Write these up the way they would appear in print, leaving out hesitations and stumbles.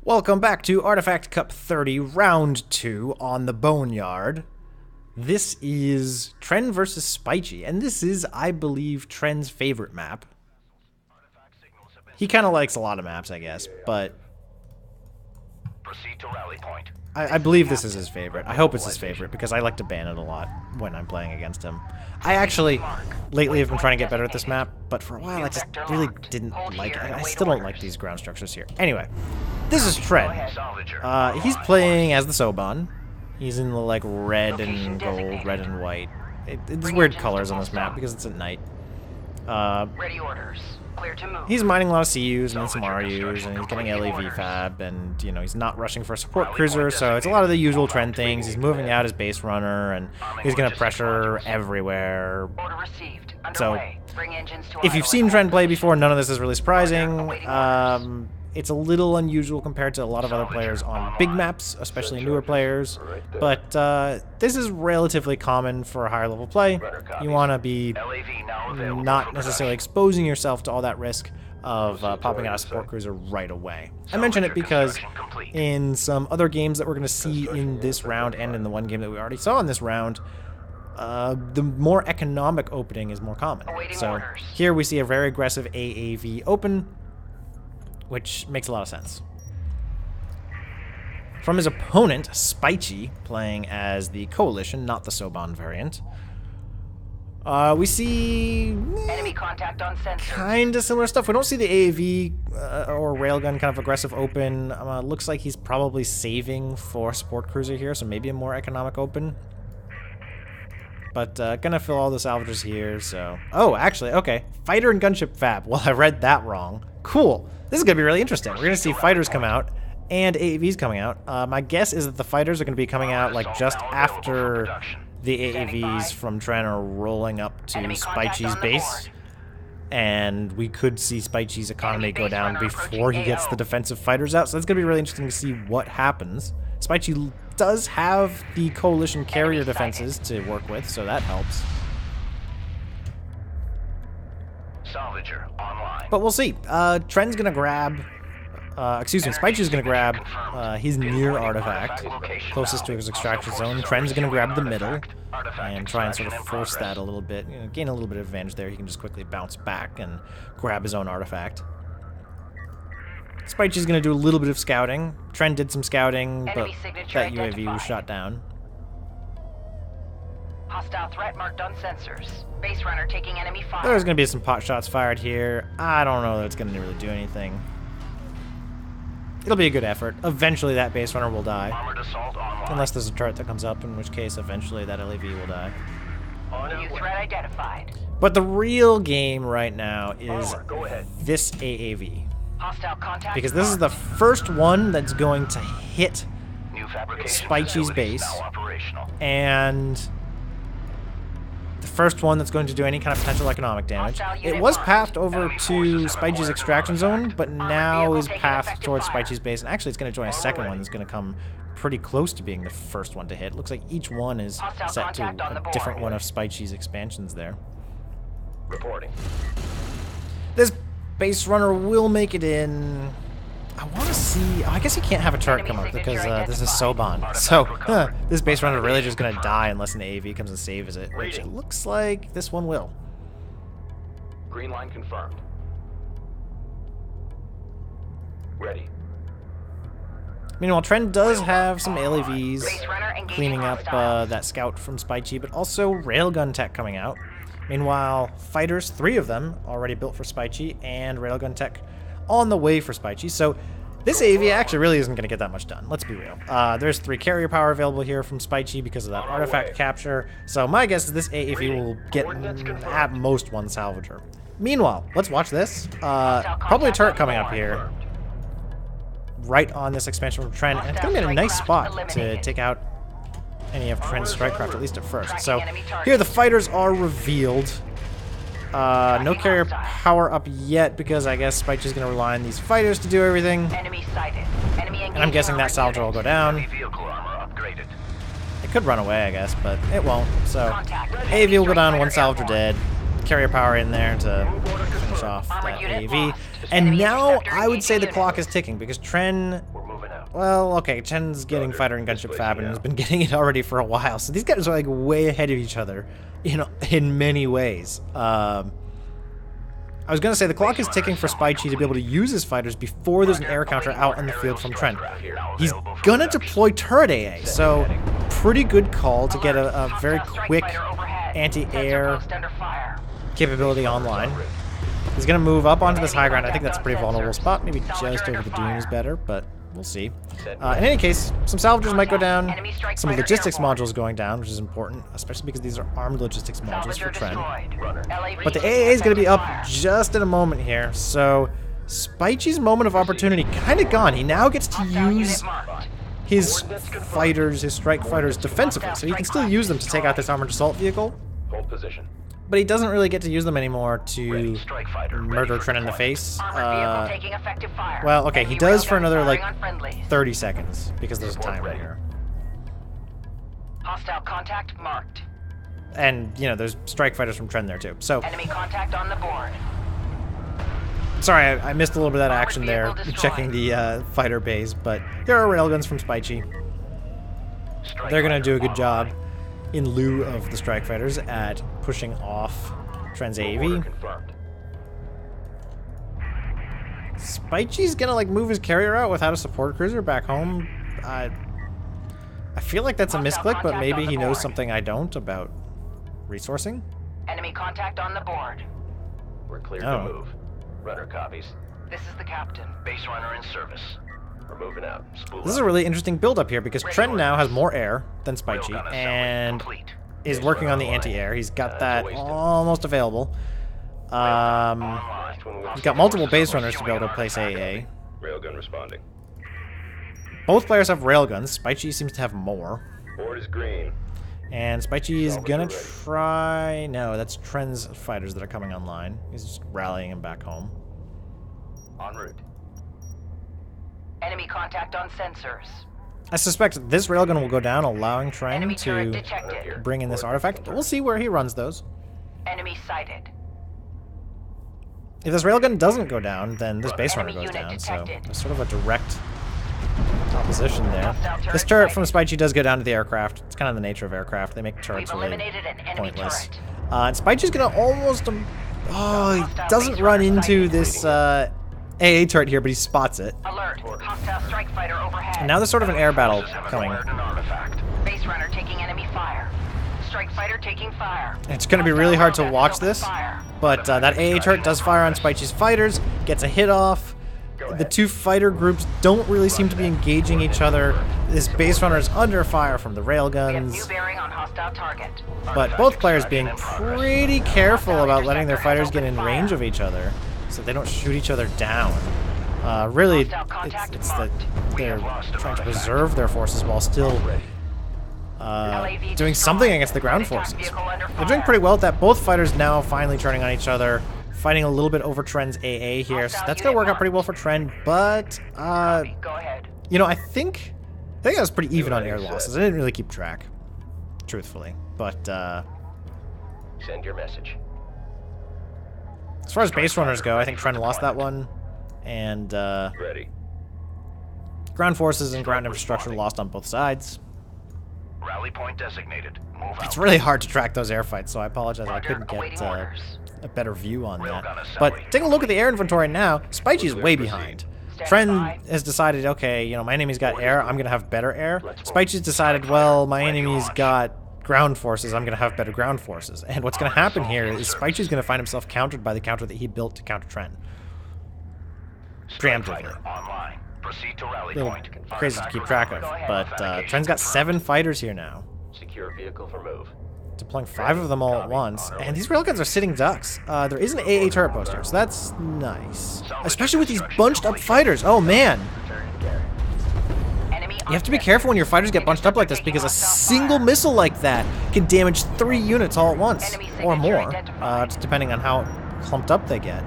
Welcome back to Artifact Cup 30, Round 2 on the Boneyard. This is Tren versus Spychy, and this is, I believe, Tren's favorite map. He kind of likes a lot of maps, I guess, but proceed to rally point. I believe this is his favorite. I hope it's his favorite, because I like to ban it a lot when I'm playing against him. I actually, lately, have been trying to get better at this map, but for a while I just really didn't like it. I still don't like these ground structures here. Anyway, this is Tren. He's playing as the Soban. He's in the, like, red and gold, red and white. It's weird colors on this map because it's at night. Ready orders. Clear to move. He's mining a lot of CUs and then some RUs, and he's getting LAV fab, and, you know, he's not rushing for a support cruiser, so it's a lot of the usual Tren things. He's moving out his base runner, and he's going to pressure everywhere. Order received. So, Underway. Bring engines to if you've seen Tren play before, none of this is really surprising. It's a little unusual compared to a lot of other players on big maps, especially newer players, but this is relatively common for a higher level play. You want to be not necessarily exposing yourself to all that risk of popping out a support cruiser right away. I mention it because in some other games that we're going to see in this round and in the one game that we already saw in this round, the more economic opening is more common. So here we see a very aggressive AAV open, which makes a lot of sense. From his opponent, Spychy, playing as the Coalition, not the Soban variant, we see enemy contact on sensor. kind of similar stuff. We don't see the AAV or railgun kind of aggressive open. Looks like he's probably saving for support cruiser here, so maybe a more economic open. But gonna fill all the salvagers here, so... Oh, actually, okay. Fighter and gunship fab. Well, I read that wrong. Cool. This is gonna be really interesting. We're gonna see fighters come out and AAVs coming out. My guess is that the fighters are gonna be coming out like just after the AAVs from Tren are rolling up to Spychy's base. And we could see Spychy's economy go down before he gets the defensive fighters out. So it's gonna be really interesting to see what happens. Spychy does have the Coalition carrier defenses to work with, so that helps. Salvager online. But we'll see. Tren's gonna grab... Spychy's gonna grab his near artifact, closest to his extraction zone. Tren's gonna grab the middle and try and sort of force that a little bit, you know, gain a little bit of advantage there. He can just quickly bounce back and grab his own artifact. Spychy's gonna do a little bit of scouting. Tren did some scouting, but that UAV was shot down. Hostile threat marked on sensors. Base runner taking enemy fire. There's gonna be some pot shots fired here. I don't know that it's gonna really do anything. It'll be a good effort. Eventually that base runner will die. Armored assault online. Unless there's a turret that comes up, in which case eventually that LAV will die. New threat identified. But the real game right now is Go ahead. this AAV. Hostile contact. Because this is the first one that's going to hit New fabrication Spychy's facilities base. now operational. And the first one that's going to do any kind of potential economic damage. Hostile It unit was lost. pathed over Enemy to forces have Spychy's acquired extraction further zone, but now vehicle is taking pathed effective towards fire. Spychy's base. And actually it's going to join a second one that's going to come pretty close to being the first one to hit. Looks like each one is Hostile set to contact on the a board. different one of Spychy's expansions there. Reporting. This base runner will make it in. I want to see... Oh, I guess he can't have a turret come up because this is Soban. So, this base runner really just going to die unless an AAV comes and saves it, which it looks like this one will. Green line confirmed. Ready. Meanwhile, Tren does have some LAVs Base runner engaging cleaning up hostiles. that scout from Spychy, but also railgun tech coming out. Meanwhile, fighters, 3 of them, already built for Spychy, and railgun tech on the way for Spychy. So this AAV actually really isn't going to get that much done. Let's be real. There's 3 carrier power available here from Spychy because of that artifact capture. So my guess is this AAV will get at most 1 salvager. Meanwhile, let's watch this. Probably a turret coming up here, right on this expansion from Tren, and it's going to be in a nice spot to take out any of Tren's strike craft, at least at first. So here the fighters are revealed. No carrier power up yet because I guess Spychy's going to rely on these fighters to do everything. Enemy sighted. Enemy And I'm guessing that salvager will go down. vehicle armor upgraded. It could run away, I guess, but it won't. So AAV will go down, 1 salvager dead. Carrier power in there to finish off that AAV. And now I would say the clock is ticking because Tren Well, okay, Chen's getting fighter and gunship fab and has been getting it already for a while. So these guys are like way ahead of each other, in many ways. I was gonna say the clock is ticking for Spychy to be able to use his fighters before there's an air counter out in the field from Tren. He's gonna deploy turret AA, so pretty good call to get a very quick anti-air capability online. He's gonna move up onto this high ground. I think that's a pretty vulnerable spot. Maybe just over the dune is better, but we'll see. In any case, some salvagers might go down. Some logistics modules going down, which is important, especially because these are armed logistics modules for Tren. But the AA is going to be up just in a moment here, so Spychy's moment of opportunity kind of gone. He now gets to use his fighters, his strike fighters, defensively, so he can still use them to take out this armored assault vehicle. Hold position. But he doesn't really get to use them anymore to murder Tren in the face. Well, okay, he does for another, like, 30 seconds, because there's a timer here. Hostile contact marked. And, there's strike fighters from Tren there, too. So, Enemy contact on the board. sorry, I missed a little bit of that action there, checking the fighter bays, but there are railguns from Spychy. They're going to do a good job, in lieu of the strike fighters, at pushing off Tren's AAV. Spychy's gonna, like, move his carrier out without a support cruiser back home. I feel like that's a misclick, but maybe he knows something I don't about resourcing. Enemy contact on the board. We're clear to move. Runner copies. This is the captain. Base runner in service. We're moving out. This is a really interesting build-up here, because Tren now has more air than Spychy, and is working on the anti-air. He's got that almost available. He's got multiple base runners to be able to place AA. Railgun responding. Both players have railguns. Spychy seems to have more. Board is green. And Spychy is gonna try... No, that's Tren's fighters that are coming online. He's just rallying him back home. En route. Enemy contact on sensors. I suspect this railgun will go down, allowing Tren to bring in this artifact. We'll see where he runs those. Enemy sighted. If this railgun doesn't go down, then this base runner goes down, so there's sort of a direct opposition there. This turret from Spychy does go down to the aircraft. It's kind of the nature of aircraft. They make turrets really pointless. And Spychy's gonna almost... Oh, he doesn't run into this AA turret here, but he spots it. Alert. Hostile strike fighter overhead. And now there's sort of an air battle coming. Base runner taking enemy fire. Strike fighter taking fire. It's going to be really hard to watch this, but that AA turret does fire on Spychy's fighters, gets a hit off. The two fighter groups don't really seem to be engaging each other. This base runner is under fire from the railguns, but both players being pretty careful about letting their fighters get in range of each other so they don't shoot each other down. Really, it's that they're trying to preserve their forces while still doing something against the ground forces. They're doing pretty well at that. Both fighters now finally turning on each other, fighting a little bit over Tren's AA here, so that's going to work out pretty well for Tren, but, I think I was pretty even on air losses. I didn't really keep track, truthfully, but, Send your message. As far as base runners go, I think Tren lost that one, and, Ready. Ground forces and ground infrastructure lost on both sides. Rally point designated. Move out. It's really hard to track those air fights, so I apologize I couldn't get a better view on that. But taking a look at the air inventory now, Spychy's way behind. Tren has decided, okay, my enemy's got air, I'm going to have better air. Spychy's decided, well, my enemy's got ground forces, I'm going to have better ground forces. And what's going to happen here is Spychy's going to find himself countered by the counter that he built to counter Tren. Preemptively. A little crazy to keep track of, but Tren's got 7 fighters here now. Secure vehicle for move. Deploying 5 of them all at once, and these railguns are sitting ducks. There is an AA turret post here, so that's nice. Especially with these bunched up fighters. Oh man! You have to be careful when your fighters get bunched up like this, because a single missile like that can damage 3 units all at once, or more, just depending on how clumped up they get.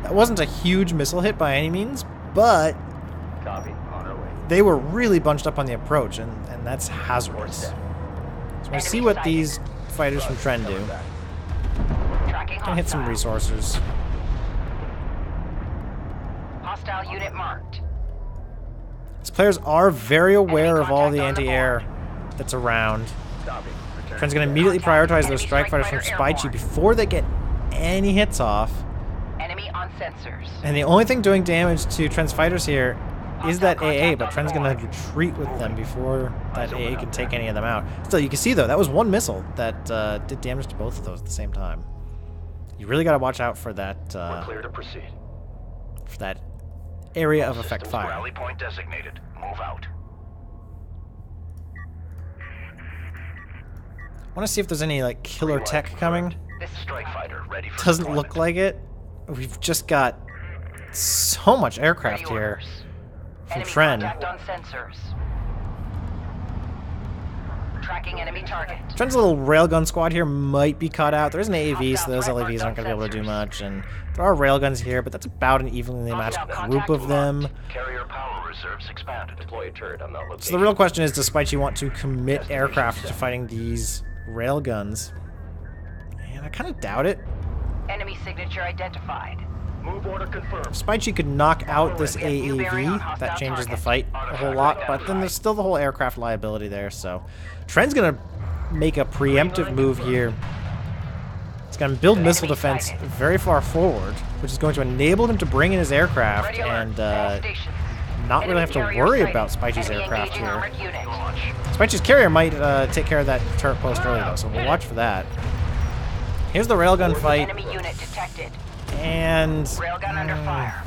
That wasn't a huge missile hit by any means, but Copy. On our way. they were really bunched up on the approach, and that's hazardous. So we'll see what these fighters from Tren do. Can hit some resources. Hostile unit marked. These players are very aware of all the anti-air that's around. Copy. Return Tren's going to immediately prioritize those strike fighters from Spychy before they get any hits off. Enemy on sensors. And the only thing doing damage to Tren's fighters here is that AA, but Tren's going to retreat with them before that AA can take any of them out. Still, you can see, though, that was one missile that did damage to both of those at the same time. You really got to watch out for that, We're clear to proceed. for that area of effect Systems fire. Rally point designated. Move out. I want to see if there's any, like, killer tech coming. This strike fighter ready for Doesn't deployment. look like it. We've just got so much aircraft Ready here orders. from Enemy Tren. contact on sensors. Tracking enemy target. Tren's little railgun squad here might be cut out. There is an AAV, so those LAVs aren't going to be able to do much. And there are railguns here, but that's about an evenly matched group of them. Carrier power reserves expanded. Deploy a turret on that location. So the real question is, does Spychy want to commit aircraft to fighting these railguns? And I kind of doubt it. Enemy signature identified. Move order confirmed. Spychy could knock out this AAV. That changes the fight a whole lot, but then there's still the whole aircraft liability there, so Tren's going to make a preemptive move here. It's going to build missile defense very far forward, which is going to enable him to bring in his aircraft Ready alert. and All stations. not really have to Enemy worry carrier about sighted. Spychy's Enemy aircraft engaging here. armored unit. Launch. Spychy's carrier might take care of that turret post early, though, so we'll watch for that. Here's the railgun fight, Enemy unit detected. and Railgun under fire.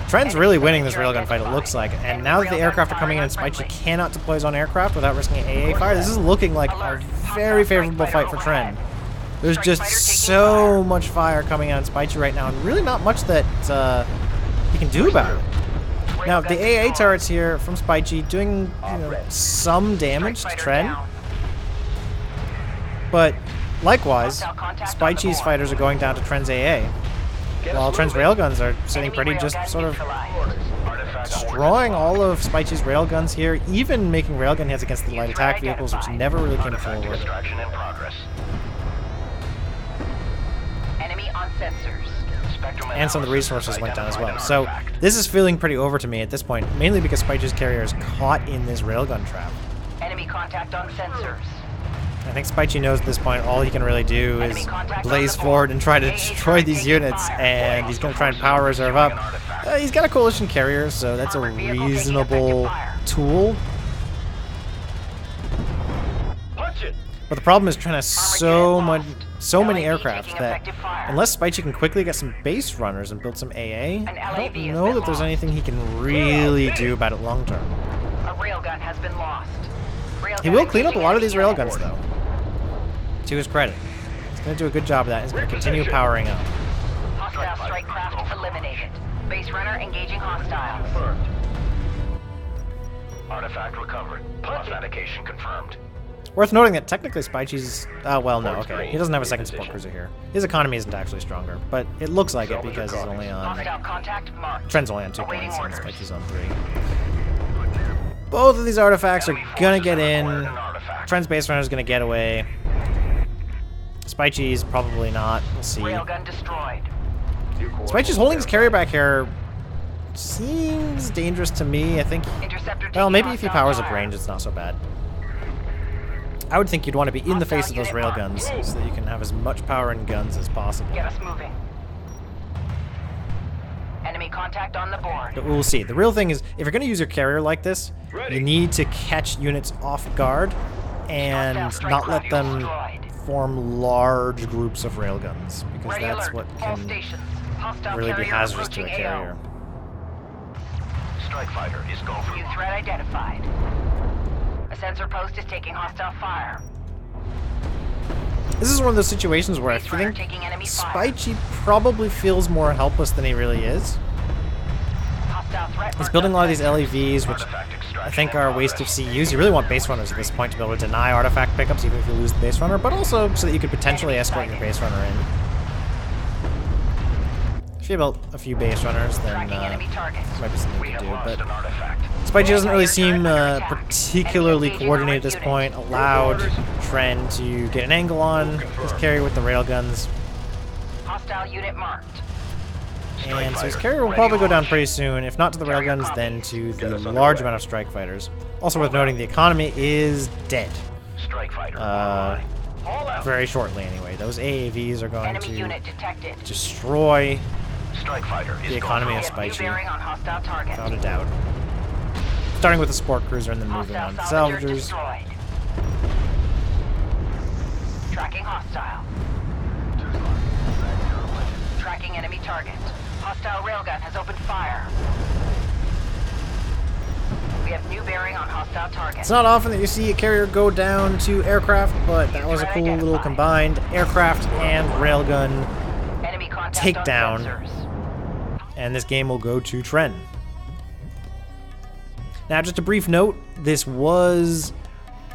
Tren's really winning this railgun fight, it looks like. And now that the aircraft are coming in and Spychy cannot deploy his own aircraft without risking AA fire, this is looking like a very favorable fight for Tren. There's just so much fire coming out on Spychy right now, and really not much that he can do about it. Now, the AA turrets here from Spychy doing some damage to Tren, but likewise, Spychy's fighters are going down to Tren's AA, while Tren's railguns are sitting pretty, just sort of destroying all of Spychy's railguns here, even making railgun hits against the light attack vehicles, which never really came forward. Extraction in progress. Enemy on sensors. Spectrum And some of the resources went down as well. identified So an artifact. this is feeling pretty over to me at this point, mainly because Spychy's carrier is caught in this railgun trap. Enemy contact on sensors. I think Spychy knows at this point all he can really do is blaze forward and try to destroy these units, and he's going to try and power reserve up. He's got a coalition carrier, so that's a reasonable tool. Punch it. But the problem is Tren has so many aircraft that unless Spychy can quickly get some base runners and build some AA, I don't know that there's anything he can really do about it long term. A railgun has been lost. He will clean up a lot of these railguns, though. To his credit. He's going to do a good job of that. He's going to continue powering up. Hostile strike craft eliminated. Base runner engaging hostiles. Confirmed. Artifact recovered. Authentication confirmed. Worth noting that technically Spychy's... well, no, okay. He doesn't have a second support cruiser here. His economy isn't actually stronger, but it looks like it because he's only on... Hostile contact marked. Tren's only on 2 Awaiting points and orders. Spychy's on 3. Both of these artifacts are going to get in. Tren's base runner is going to get away. Spychy's probably not. We'll see. Railgun destroyed. Spychy's holding his carrier back here seems dangerous to me. I think... Interceptor Well, taking maybe if he hostile powers up fire. range, it's not so bad. I would think you'd want to be in the face of those railguns so that you can have as much power in guns as possible. Get us moving. Enemy contact on the board. But we'll see. The real thing is, if you're going to use your carrier like this, you need to catch units off guard and not let them form large groups of railguns, because Ready that's alert. what All can stations. Hostile really be carrier hazardous to a approaching AO. carrier. Strike fighter is go for New threat identified. A sensor post is taking hostile fire. This is one of those situations where I Base runner think taking enemy fire. Spychy probably feels more helpless than he really is. Hostile threat He's marked building a on lot of these sensors. LEVs, which I think are a waste of CUs. You really want base runners at this point to be able to deny artifact pickups even if you lose the base runner, but also so that you could potentially escort your base runner in. If you built a few base runners, then Tracking enemy targets. might be something We you could have do, lost but an artifact. Spychy doesn't really seem particularly coordinated at this point. Allowed Tren to get an angle on his carrier with the railguns. Hostile unit marked. And so his carrier will probably go down pretty soon, if not to the railguns, then to the large amount of strike fighters. Also worth noting, the economy is dead. Strike fighter. Very shortly, anyway. Those AAVs are going Enemy to unit detected. destroy Strike fighter is the economy of We have new Spychy, bearing on hostile target. without a doubt. Starting with the sport cruiser and then moving on Hostile to salvagers salvagers. destroyed. Tracking hostile. Tracking enemy target. Hostile railgun has opened fire. We have new bearing on hostile target. It's not often that you see a carrier go down to aircraft, but that was a cool little combined aircraft and railgun Enemy contact takedown. on sensors. And this game will go to Tren. Now, just a brief note, this was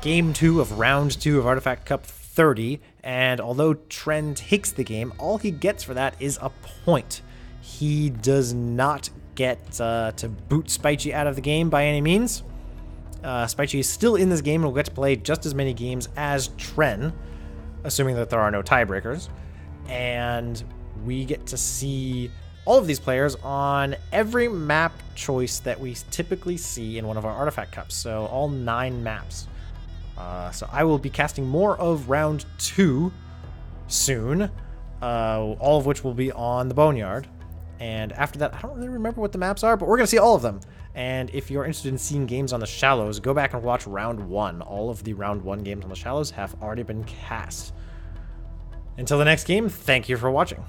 Game 2 of Round 2 of Artifact Cup 30, and although Tren takes the game, all he gets for that is a point. He does not get to boot Spychy out of the game by any means. Spychy is still in this game and will get to play just as many games as Tren, assuming that there are no tiebreakers. And we get to see all of these players on every map choice that we typically see in one of our Artifact Cups, so all 9 maps. So I will be casting more of Round 2 soon, all of which will be on the Boneyard. And after that, I don't really remember what the maps are, but we're going to see all of them. And if you're interested in seeing games on the Shallows, go back and watch Round 1. All of the Round 1 games on the Shallows have already been cast. Until the next game, thank you for watching.